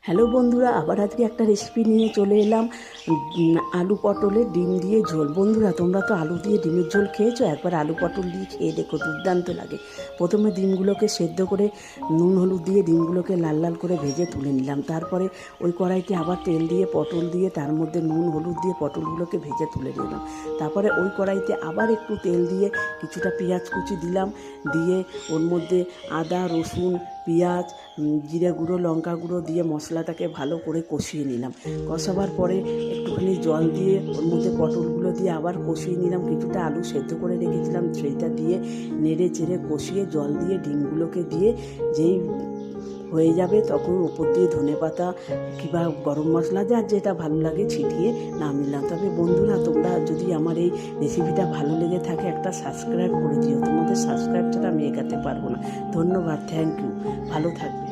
Hello বন্ধুরা, আবার আজকে একটা রেসিপি নিয়ে চলে এলাম। আলু পটলের ডিম দিয়ে ঝোল। বন্ধুরা, তোমরা তো আলু দিয়ে ডিমের ঝোল খেয়েছো, একবার আলু পটল দিয়ে খেয়ে দেখো, দুর্দান্ত লাগে। প্রথমে ডিমগুলোকে সেদ্ধ করে নুন হলুদ দিয়ে ডিমগুলোকে লাল লাল করে ভেজে তুলে নিলাম। তারপরে ওই কড়াইতে আবার তেল দিয়ে পটল দিয়ে তার মধ্যে নুন হলুদ দিয়ে পটলগুলোকে ভেজে তুলে নিলাম। তারপরে ওই কড়াইতে আবার একটু তেল দিয়ে কিছুটা পেঁয়াজ কুচি দিলাম, দিয়ে ওর মধ্যে আদা রসুন পেঁয়াজ জিরে গুঁড়ো লঙ্কা গুঁড়ো দিয়ে মশলাটাকে ভালো করে কষিয়ে নিলাম। কষাবার পরে একটুখানি জল দিয়ে ওর মধ্যে পটলগুলো দিয়ে আবার কষিয়ে নিলাম। কিছুটা আলু সেদ্ধ করে রেখেছিলাম, সেইটা দিয়ে নেড়ে চেড়ে কষিয়ে জল দিয়ে ডিমগুলোকে দিয়ে যেই হয়ে যাবে তখন ওপর দিয়ে ধনেপাতা কিংবা গরম মশলা যার যেটা ভালো লাগে ছিটিয়ে নামিয়ে। তবে বন্ধুরা, তোমরা যদি আমার এই রেসিপিটা ভালো লেগে থাকে একটা সাবস্ক্রাইব করে দিও। তোমাদের সাবস্ক্রাইব ছাড়া আমি এগাতে পারবো না। ধন্যবাদ, থ্যাংক ইউ, ভালো থাকবে।